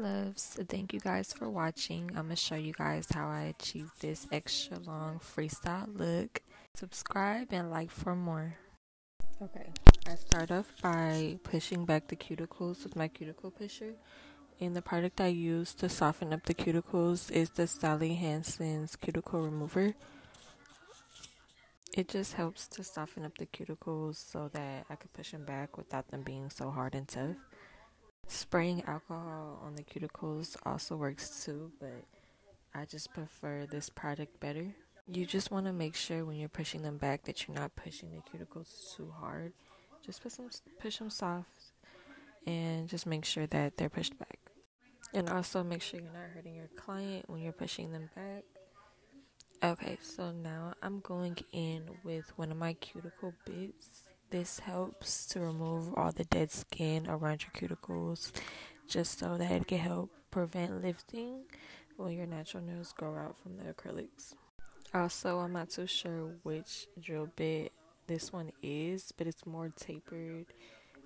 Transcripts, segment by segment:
loves, thank you guys for watching. I'm gonna show you guys how I achieved this extra long freestyle look. Subscribe and like for more. Okay, I start off by pushing back the cuticles with my cuticle pusher, and the product I use to soften up the cuticles is the Sally Hansen's cuticle remover. It just helps to soften up the cuticles so that I can push them back without them being so hard and tough. Spraying alcohol on the cuticles also works too, but I just prefer this product better. You just want to make sure when you're pushing them back that you're not pushing the cuticles too hard. Just push them soft and just make sure that they're pushed back. And also make sure you're not hurting your client when you're pushing them back. Okay, so now I'm going in with one of my cuticle bits. This helps to remove all the dead skin around your cuticles, just so that it can help prevent lifting when your natural nails grow out from the acrylics. Also, I'm not too sure which drill bit this one is, but it's more tapered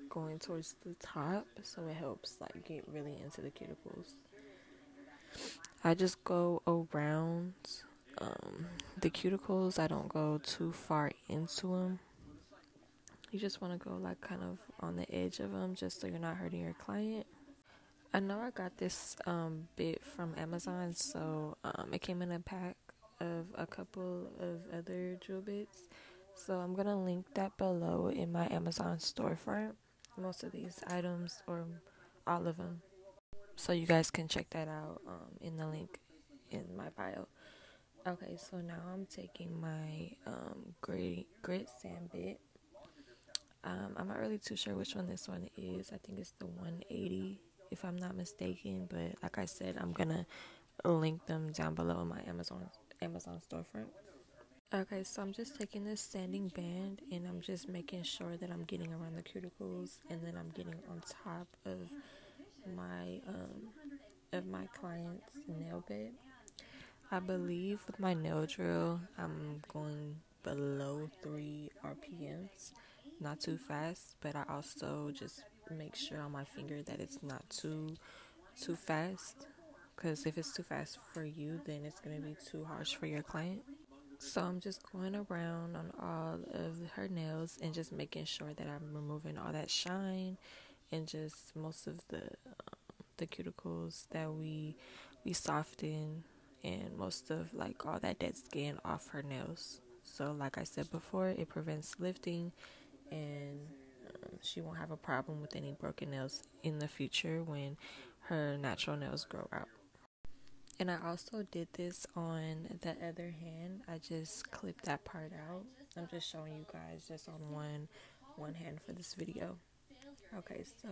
going towards the top, so it helps like get really into the cuticles. I just go around the cuticles. I don't go too far into them. You just want to go like kind of on the edge of them just so you're not hurting your client. I know I got this bit from Amazon, so it came in a pack of a couple of other drill bits. So I'm going to link that below in my Amazon storefront. Most of these items, or all of them. So you guys can check that out in the link in my bio. Okay, so now I'm taking my grit sand bit. I'm not really too sure which one this one is. I think it's the 180 if I'm not mistaken, but like I said, I'm gonna link them down below in my Amazon storefront. Okay, so I'm just taking this sanding band and I'm just making sure that I'm getting around the cuticles, and then I'm getting on top of my client's nail bed. I believe with my nail drill, I'm going below 3 RPMs, not too fast, but I also just make sure on my finger that it's not too fast, because if it's too fast for you, then it's going to be too harsh for your client. So I'm just going around on all of her nails and just making sure that I'm removing all that shine and just most of the cuticles that we soften, and most of like all that dead skin off her nails. So like I said before, it prevents lifting, and she won't have a problem with any broken nails in the future when her natural nails grow out. And I also did this on the other hand. I just clipped that part out. I'm just showing you guys just on one hand for this video. Okay, so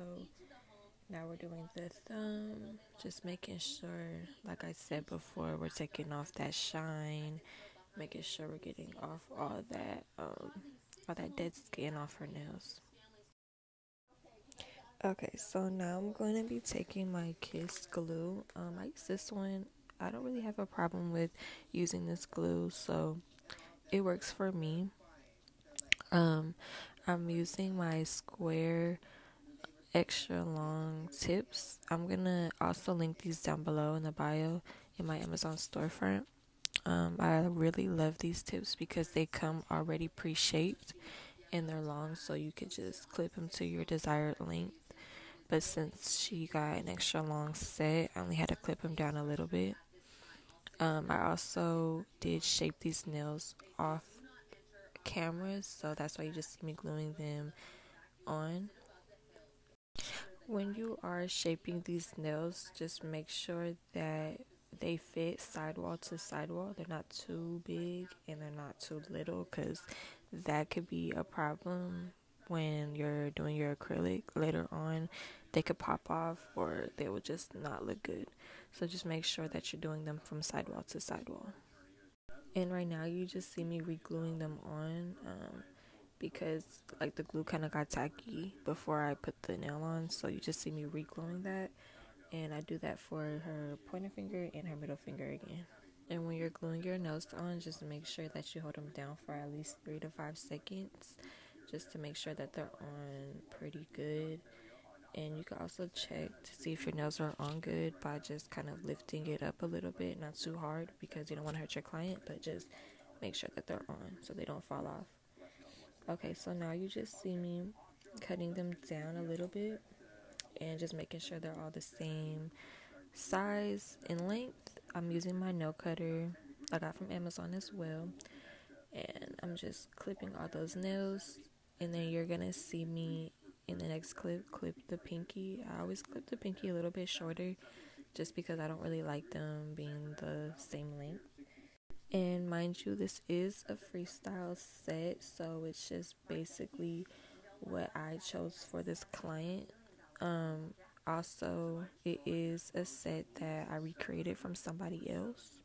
now we're doing the thumb, just making sure, like I said before, we're taking off that shine, making sure we're getting off all that dead skin off her nails. Okay, so now I'm going to be taking my Kiss glue. I use this one. I don't really have a problem with using this glue, so it works for me. I'm using my square extra long tips. I'm gonna also link these down below in the bio in my Amazon storefront. I really love these tips because they come already pre-shaped and they're long, so you could just clip them to your desired length. But since she got an extra long set, I only had to clip them down a little bit. I also did shape these nails off camera, so that's why you just see me gluing them on. When you are shaping these nails, just make sure that they fit sidewall to sidewall. They're not too big and they're not too little, because that could be a problem when you're doing your acrylic later on. They could pop off or they will just not look good. So just make sure that you're doing them from sidewall to sidewall. And right now you just see me re-gluing them on because like the glue kind of got tacky before I put the nail on, so you just see me re-gluing that, and I do that for her pointer finger and her middle finger again. And when you're gluing your nails on, just make sure that you hold them down for at least 3 to 5 seconds just to make sure that they're on pretty good. And you can also check to see if your nails are on good by just kind of lifting it up a little bit, not too hard because you don't want to hurt your client, but just make sure that they're on so they don't fall off. Okay, so now you just see me cutting them down a little bit and just making sure they're all the same size and length. I'm using my nail cutter I got from Amazon as well, and I'm just clipping all those nails. And then you're gonna see me in the next clip the pinky. I always clip the pinky a little bit shorter just because I don't really like them being the same length. And mind you, this is a freestyle set, so it's just basically what I chose for this client. Also, it is a set that I recreated from somebody else.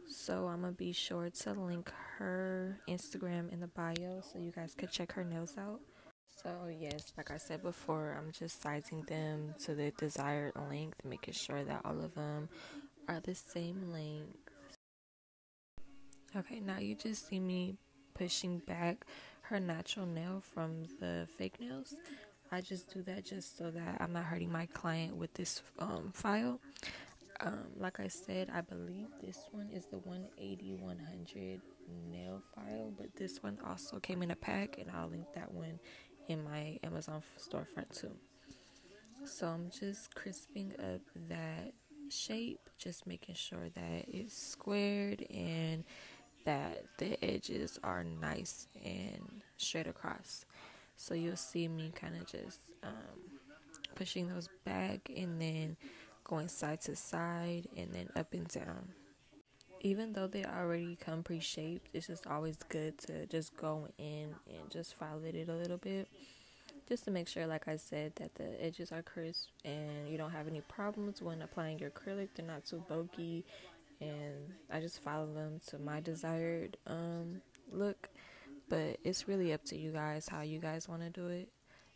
So I'm gonna be sure to link her Instagram in the bio so you guys could check her nails out. So yes, like I said before, I'm just sizing them to the desired length, making sure that all of them are the same length. Okay, now you just see me pushing back her natural nail from the fake nails. I just do that just so that I'm not hurting my client with this file. Like I said, I believe this one is the 180-100 nail file, but this one also came in a pack, and I'll link that one in my Amazon storefront too. So I'm just crisping up that shape, just making sure that it's squared and that the edges are nice and straight across. So you'll see me kind of just pushing those back and then going side to side and then up and down. Even though they already come pre-shaped, it's just always good to just go in and just file it a little bit, just to make sure, like I said, that the edges are crisp and you don't have any problems when applying your acrylic. They're not too bulky, and I just follow them to my desired look. But it's really up to you guys how you guys want to do it.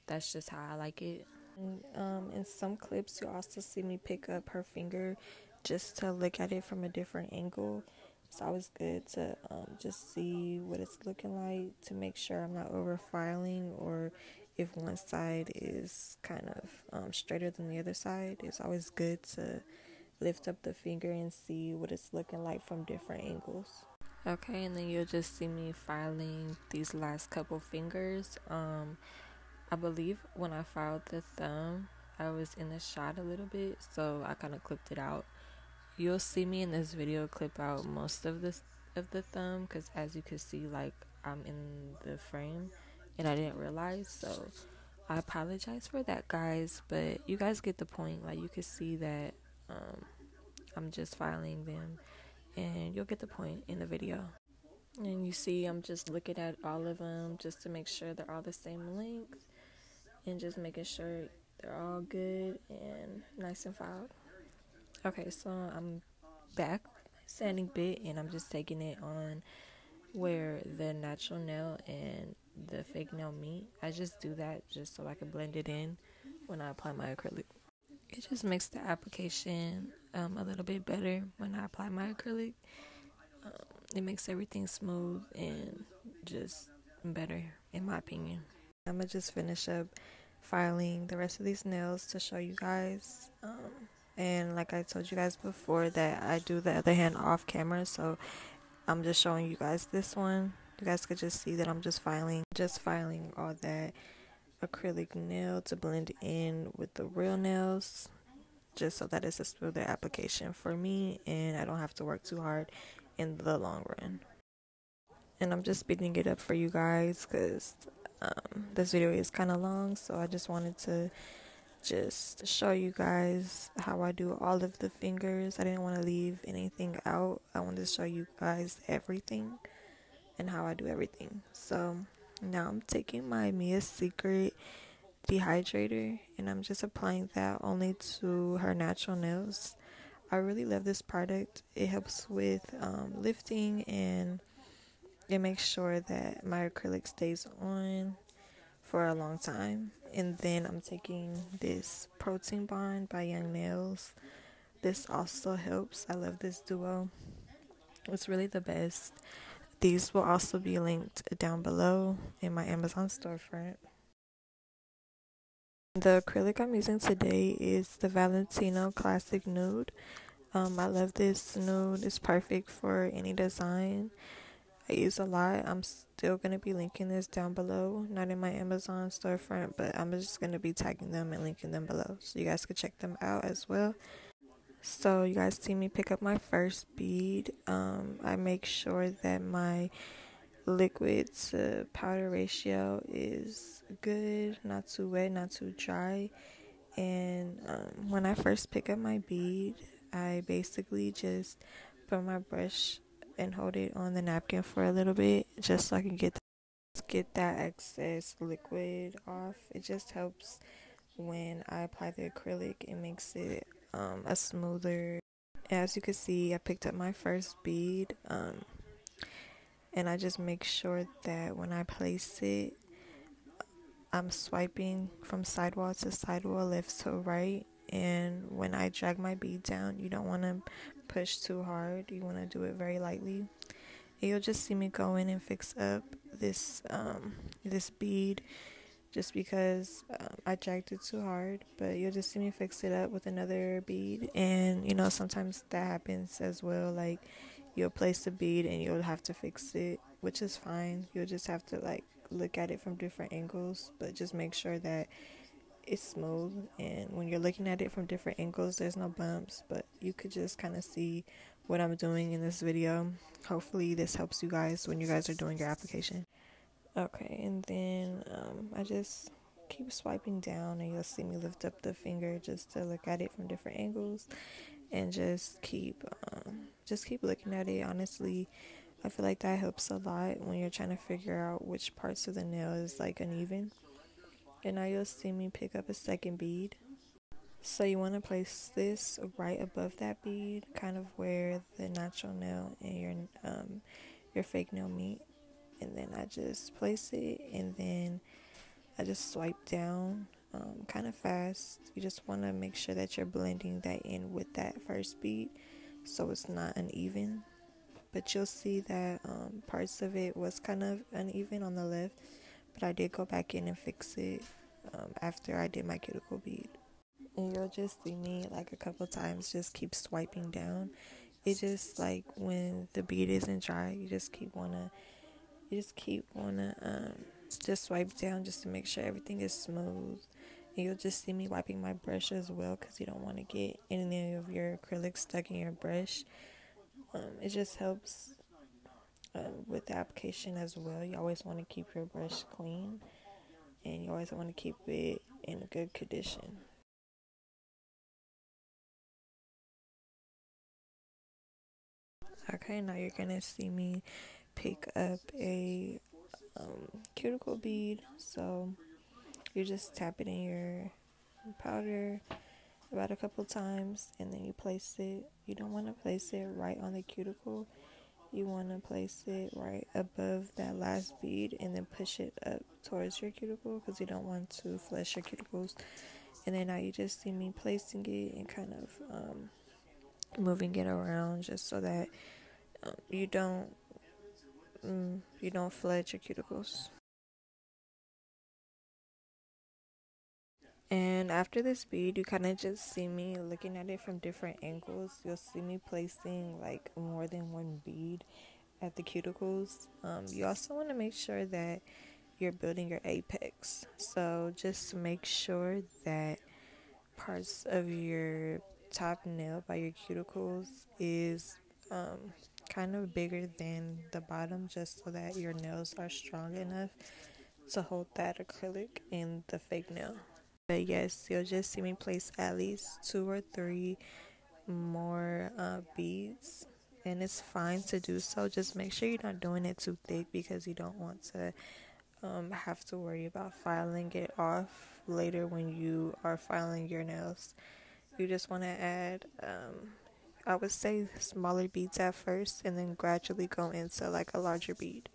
That's just how I like it. And in some clips, you also see me pick up her finger just to look at it from a different angle. It's always good to just see what it's looking like to make sure I'm not over filing, or if one side is kind of straighter than the other side. It's always good to lift up the finger and see what it's looking like from different angles. Okay, and then you'll just see me filing these last couple fingers. I believe when I filed the thumb, I was in the shot a little bit, so I kind of clipped it out. You'll see me in this video clip out most of the thumb, because as you can see, like, I'm in the frame and I didn't realize, so I apologize for that, guys, but you guys get the point. Like, you can see that I'm just filing them, and you'll get the point in the video. And you see I'm just looking at all of them just to make sure they're all the same length, and just making sure they're all good and nice and filed. Okay, so I'm back sanding bit, and I'm just taking it on where the natural nail and the fake nail meet. I just do that just so I can blend it in when I apply my acrylic. It just makes the application a little bit better when I apply my acrylic. It makes everything smooth and just better, in my opinion. I'm gonna just finish up filing the rest of these nails to show you guys. And like I told you guys before, that I do the other hand off camera, so I'm just showing you guys this one. You guys could just see that I'm just filing all that acrylic nail to blend in with the real nails, just so that it's a smoother application for me and I don't have to work too hard in the long run. And I'm just speeding it up for you guys because this video is kind of long, so I just wanted to just show you guys how I do all of the fingers. I didn't want to leave anything out. I wanted to show you guys everything and how I do everything. So now I'm taking my Mia Secret dehydrator and I'm just applying that only to her natural nails. I really love this product. It helps with lifting, and it makes sure that my acrylic stays on for a long time. And then I'm taking this Protein Bond by Young Nails. This also helps. I love this duo. It's really the best. These will also be linked down below in my Amazon storefront. The acrylic I'm using today is the Valentino Classic Nude. I love this nude. It's perfect for any design. I use a lot. I'm still going to be linking this down below. Not in my Amazon storefront, but I'm just going to be tagging them and linking them below. So you guys can check them out as well. So you guys see me pick up my first bead. I make sure that my liquid to powder ratio is good, not too wet, not too dry. And when I first pick up my bead, I basically just put my brush and hold it on the napkin for a little bit just so I can get that excess liquid off. It just helps when I apply the acrylic. It makes it a smoother. As you can see, I picked up my first bead, and I just make sure that when I place it, I'm swiping from sidewall to sidewall, left to right. And when I drag my bead down, you don't want to push too hard. You want to do it very lightly. And you'll just see me go in and fix up this bead just because I dragged it too hard. But you'll just see me fix it up with another bead. And you know, sometimes that happens as well. Like you'll place the bead and you'll have to fix it, which is fine. You'll just have to like look at it from different angles, but just make sure that it's smooth. And when you're looking at it from different angles, there's no bumps, but you could just kind of see what I'm doing in this video. Hopefully this helps you guys when you guys are doing your application. Okay, and then I just keep swiping down, and you'll see me lift up the finger just to look at it from different angles, and just keep looking at it. Honestly, I feel like that helps a lot when you're trying to figure out which parts of the nail is like uneven. And now you'll see me pick up a second bead. So you want to place this right above that bead, kind of where the natural nail and your fake nail meet. And then I just place it, and then I just swipe down kind of fast. You just want to make sure that you're blending that in with that first bead so it's not uneven. But you'll see that parts of it was kind of uneven on the left, but I did go back in and fix it after I did my cuticle bead. And you'll just see me like a couple times just keep swiping down. It just like when the bead isn't dry, you just keep wanna just swipe down just to make sure everything is smooth. And you'll just see me wiping my brush as well, because you don't want to get any of your acrylic stuck in your brush. It just helps with the application as well. You always want to keep your brush clean, and you always want to keep it in good condition. Okay, now you're gonna see me pick up a cuticle bead. So you just tap it in your powder about a couple times, and then you place it. You don't want to place it right on the cuticle. You want to place it right above that last bead and then push it up towards your cuticle, because you don't want to flesh your cuticles. And then now you just see me placing it and kind of moving it around just so that you don't flood your cuticles. And after this bead, you kind of just see me looking at it from different angles. You'll see me placing like more than one bead at the cuticles. You also want to make sure that you're building your apex. So just make sure that parts of your top nail by your cuticles is kind of bigger than the bottom, just so that your nails are strong enough to hold that acrylic in the fake nail. But yes, you'll just see me place at least 2 or 3 more beads, and it's fine to do so. Just make sure you're not doing it too thick, because you don't want to have to worry about filing it off later when you are filing your nails. You just want to add I would say smaller beads at first, and then gradually go into like a larger bead.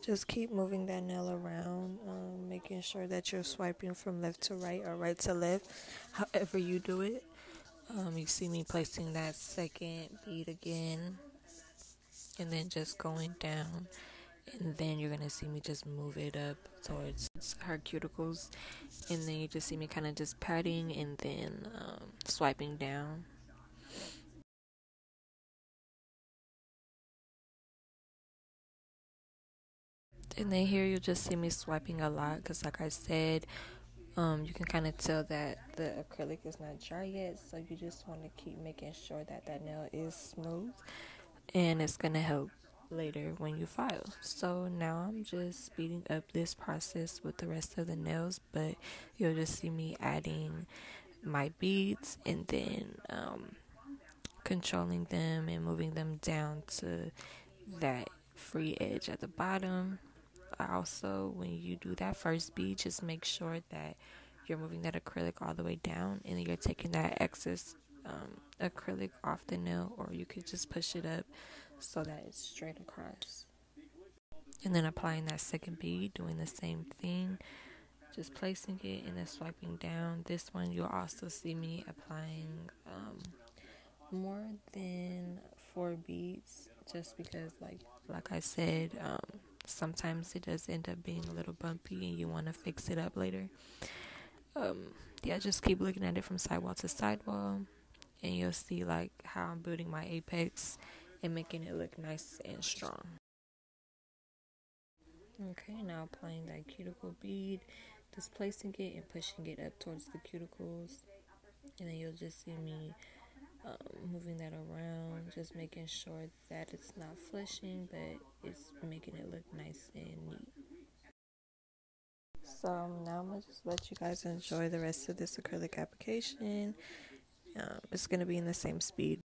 Just keep moving that nail around, making sure that you're swiping from left to right or right to left, however you do it. You see me placing that second bead again, and then just going down and then you're gonna see me just move it up towards her cuticles, and then you just see me kind of just patting and then swiping down. And then here you'll just see me swiping a lot because, like I said, you can kind of tell that the acrylic is not dry yet, so you just want to keep making sure that that nail is smooth, and it's gonna help later when you file. So now I'm just speeding up this process with the rest of the nails, but you'll just see me adding my beads and then controlling them and moving them down to that free edge at the bottom. Also, when you do that first bead, just make sure that you're moving that acrylic all the way down, and then you're taking that excess acrylic off the nail, or you could just push it up so that it's straight across. And then applying that second bead, doing the same thing, just placing it and then swiping down. This one you'll also see me applying more than 4 beads, just because like I said, sometimes it does end up being a little bumpy and you want to fix it up later. Yeah, just keep looking at it from sidewall to sidewall, and you'll see like how I'm building my apex and making it look nice and strong. Okay, now applying that cuticle bead, just placing it and pushing it up towards the cuticles, and then you'll just see me moving that around, just making sure that it's not flushing, but it's making it look nice and neat. So now I'm gonna just let you guys enjoy the rest of this acrylic application. It's gonna be in the same speed.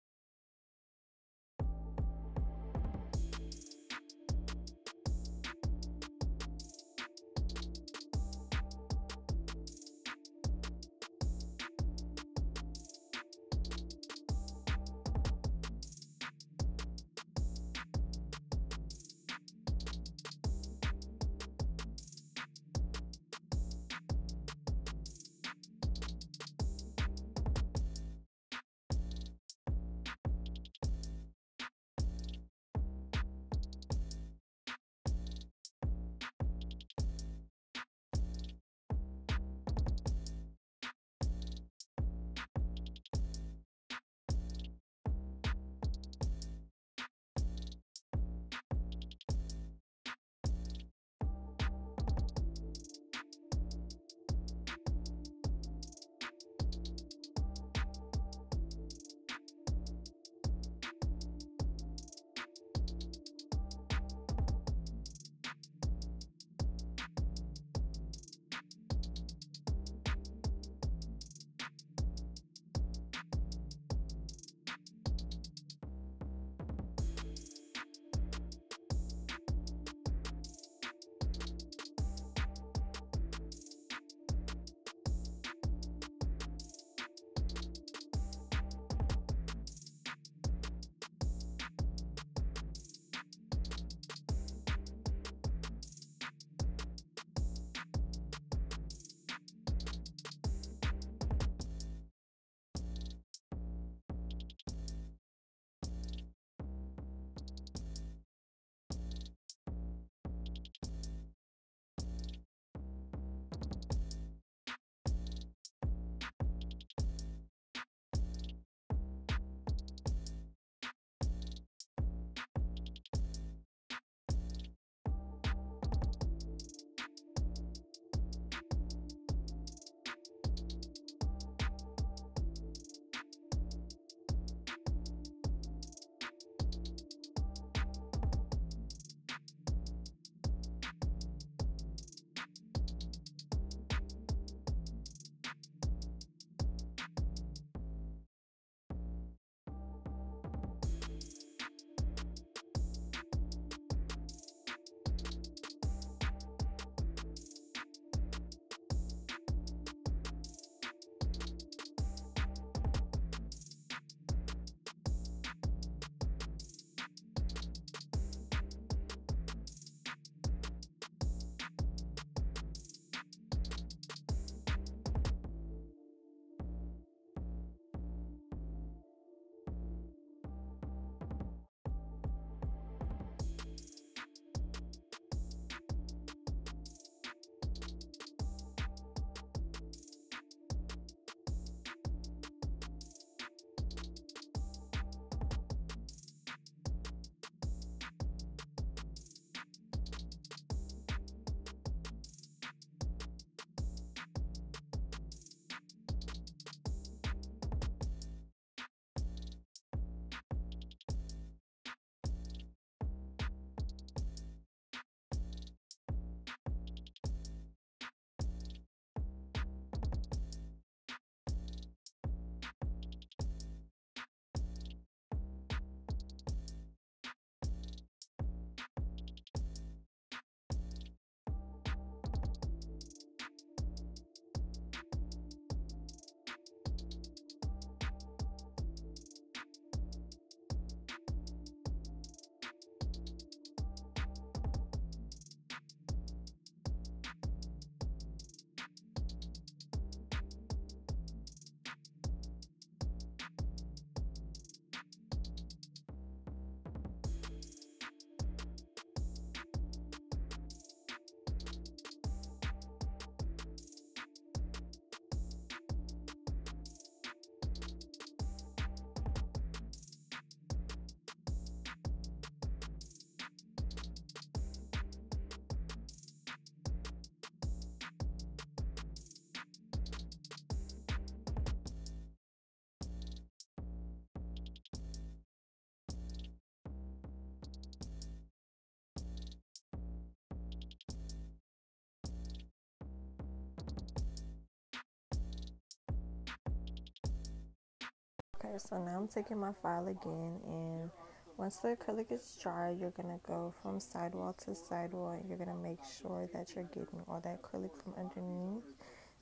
Okay, so now I'm taking my file again, and once the acrylic is dry, you're gonna go from sidewall to sidewall, and you're gonna make sure that you're getting all that acrylic from underneath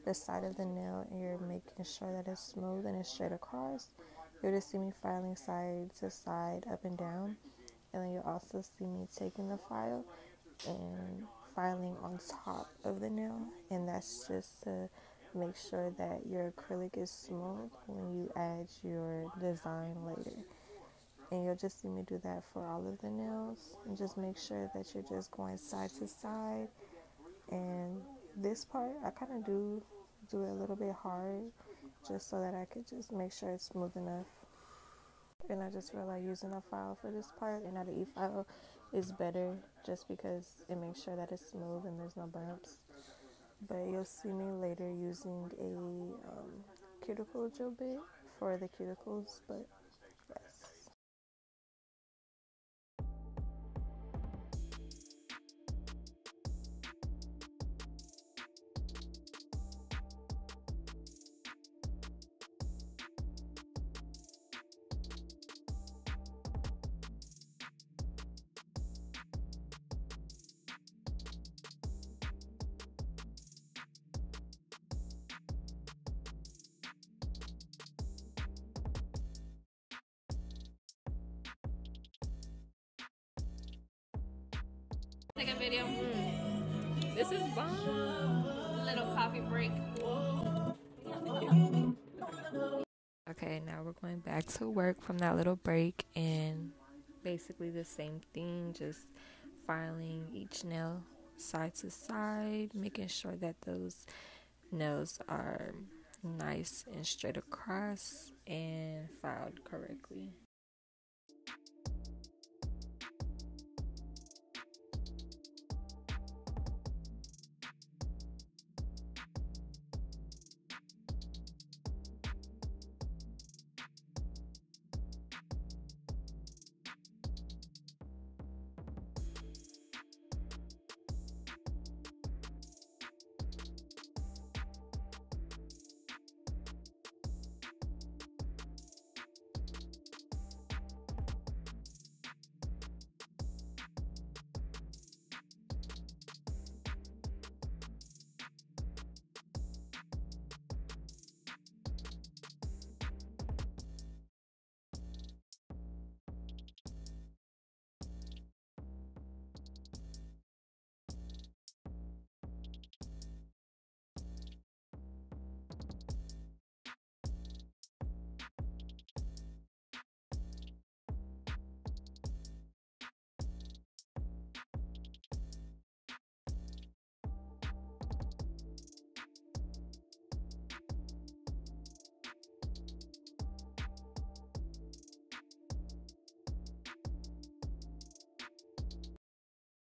the side of the nail, and you're making sure that it's smooth and it's straight across. You'll just see me filing side to side, up and down, and then you'll also see me taking the file and filing on top of the nail, and that's just to make sure that your acrylic is smooth when you add your design later. And you'll just see me do that for all of the nails, and just make sure that you're just going side to side. And this part I kind of do it a little bit hard, just so that I could just make sure it's smooth enough. And I just feel like using a file for this part and not an e-file is better, just because it makes sure that it's smooth and there's no bumps. But you'll see me later using a cuticle drill bit for the cuticles, but yes. Take a video. This is bomb. Little coffee break. Okay, now we're going back to work from that little break, and basically the same thing, just filing each nail side to side, making sure that those nails are nice and straight across and filed correctly.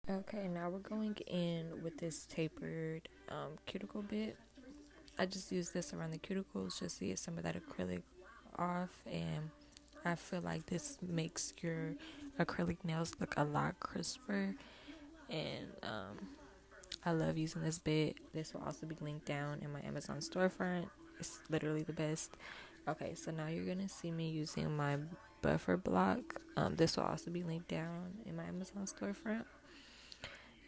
Okay, now we're going in with this tapered cuticle bit. I just use this around the cuticles just to get some of that acrylic off, and I feel like this makes your acrylic nails look a lot crisper, and I love using this bit. This will also be linked down in my Amazon storefront. It's literally the best. Okay, so now you're gonna see me using my buffer block. This will also be linked down in my Amazon storefront.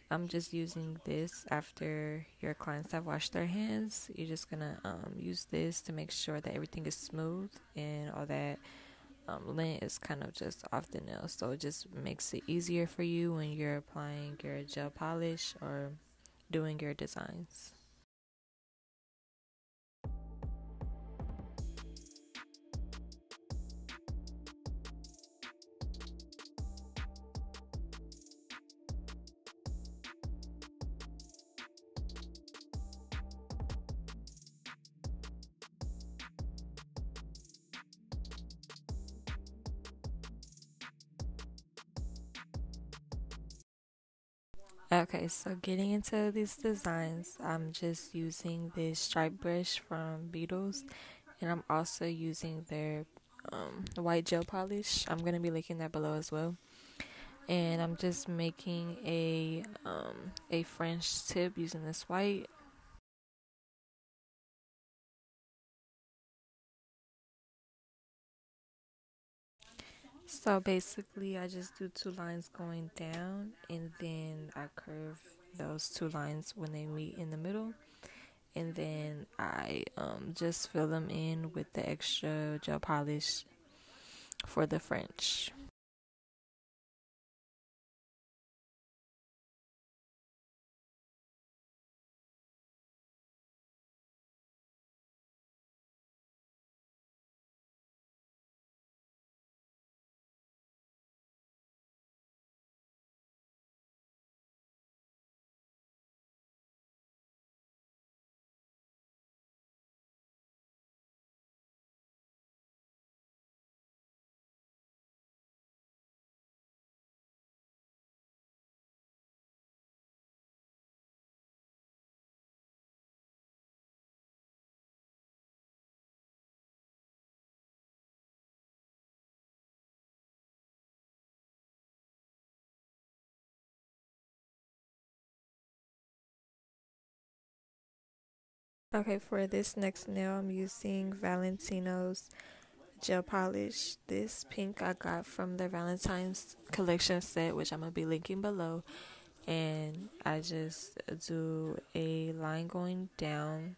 I'm just using this after your clients have washed their hands. You're just gonna use this to make sure that everything is smooth and all that lint is kind of just off the nail. So it just makes it easier for you when you're applying your gel polish or doing your designs. Okay, so getting into these designs, I'm just using this stripe brush from Beetles, and I'm also using their white gel polish. I'm gonna be linking that below as well. And I'm just making a French tip using this white. So basically, I just do two lines going down, and then I curve those two lines when they meet in the middle, and then I just fill them in with the extra gel polish for the French. Okay, for this next nail, I'm using Valentino's gel polish. This pink I got from the Valentine's collection set, which I'm going to be linking below. And I just do a line going down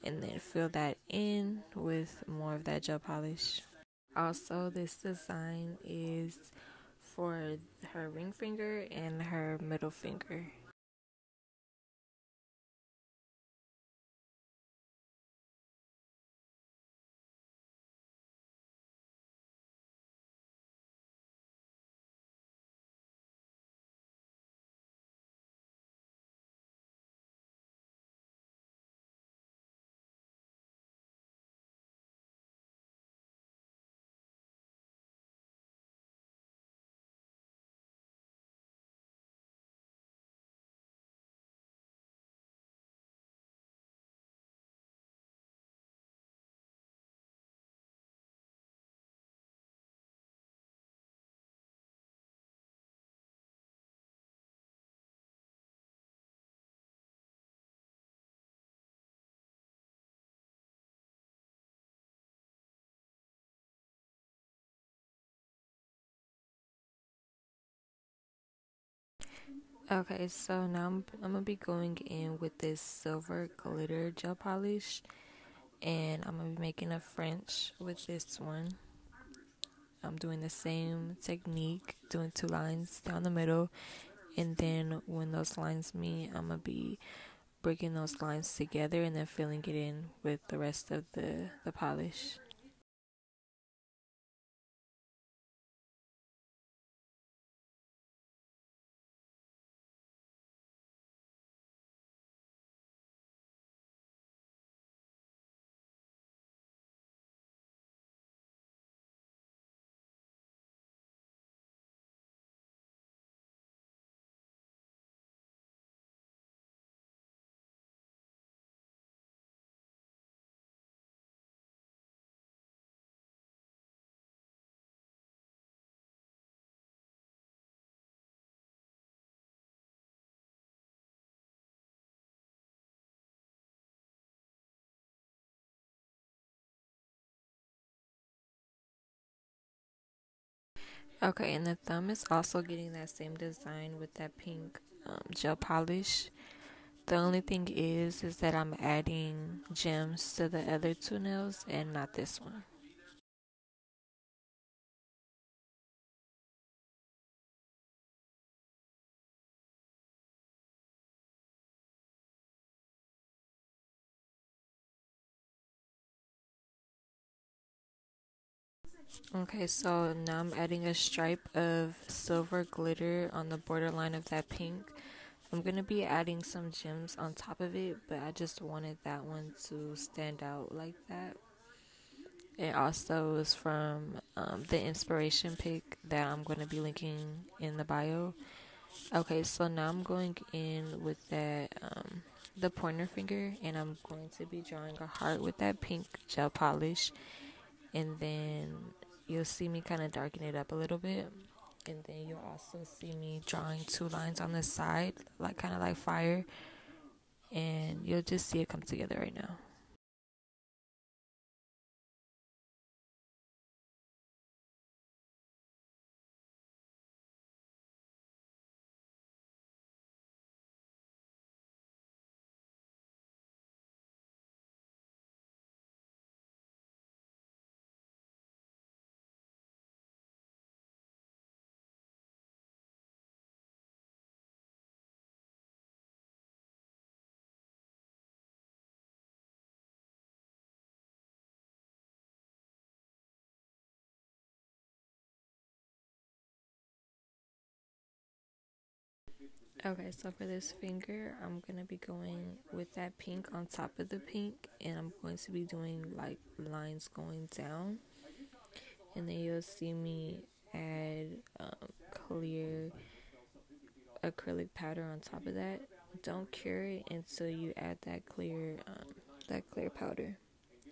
and then fill that in with more of that gel polish. Also, this design is for her ring finger and her middle finger. Okay, so now I'm gonna be going in with this silver glitter gel polish, and I'm gonna be making a French with this one. I'm doing the same technique, doing two lines down the middle, and then when those lines meet, I'm gonna be breaking those lines together and then filling it in with the rest of the polish. Okay, and the thumb is also getting that same design with that pink gel polish. The only thing is that I'm adding gems to the other two nails and not this one. Okay, so now I'm adding a stripe of silver glitter on the borderline of that pink. I'm gonna be adding some gems on top of it, but I just wanted that one to stand out like that. It also is from the inspiration pic that I'm going to be linking in the bio. Okay, so now I'm going in with that the pointer finger, and I'm going to be drawing a heart with that pink gel polish, and then you'll see me kind of darken it up a little bit, and then you'll also see me drawing two lines on the side, like kind of like fire, and you'll just see it come together right now. Okay, so for this finger, I'm gonna be going with that pink on top of the pink, and I'm going to be doing like lines going down, and then you'll see me add clear acrylic powder on top of that. Don't cure it until you add that clear powder.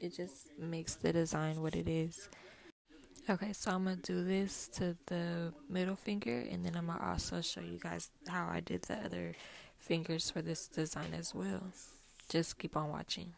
It just makes the design what it is. Okay, so I'm gonna do this to the middle finger, and then I'm gonna also show you guys how I did the other fingers for this design as well. Just keep on watching.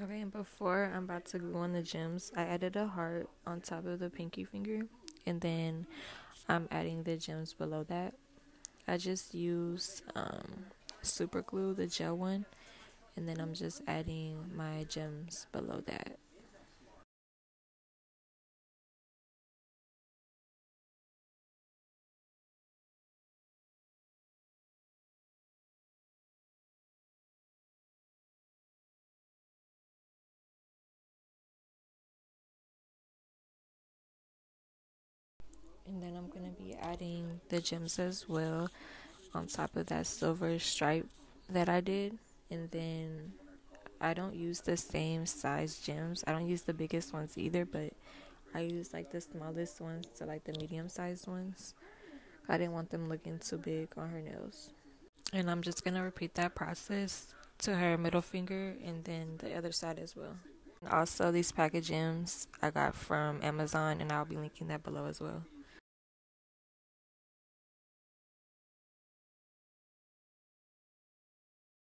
Okay, and before I'm about to glue on the gems, I added a heart on top of the pinky finger, and then I'm adding the gems below that. I just used super glue, the gel one, and then I'm just adding my gems below that. And then I'm going to be adding the gems as well on top of that silver stripe that I did. And then I don't use the same size gems. I don't use the biggest ones either, but I use like the smallest ones to like the medium sized ones. I didn't want them looking too big on her nails. And I'm just going to repeat that process to her middle finger and then the other side as well. Also, these package gems I got from Amazon, and I'll be linking that below as well.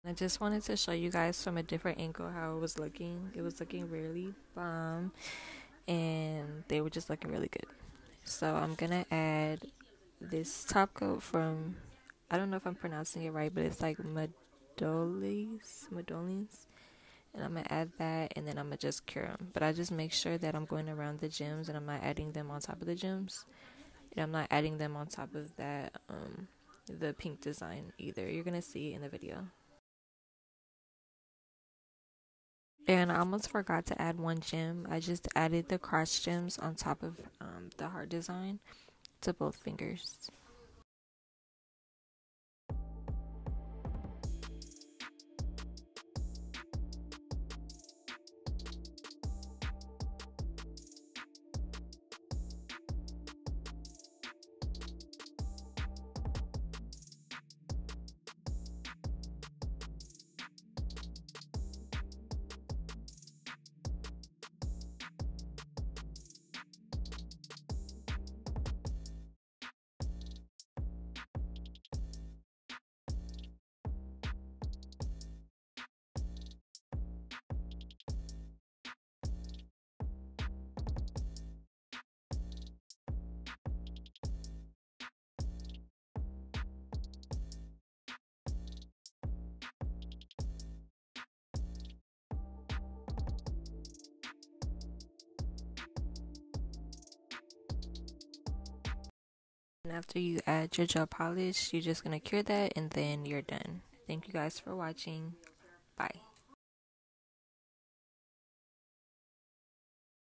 I just wanted to show you guys from a different angle how it was looking. It was looking really bomb, and they were just looking really good. So I'm gonna add this top coat from, I don't know if I'm pronouncing it right, but it's like Madolines, and I'm gonna add that, and then I'm gonna just cure them. But I just make sure that I'm going around the gems, and I'm not adding them on top of the gems, and I'm not adding them on top of that the pink design either. You're gonna see it in the video. And I almost forgot to add one gem. I just added the cross gems on top of the heart design to both fingers. And after you add your gel polish, you're just going to cure that and then you're done. Thank you guys for watching. Bye.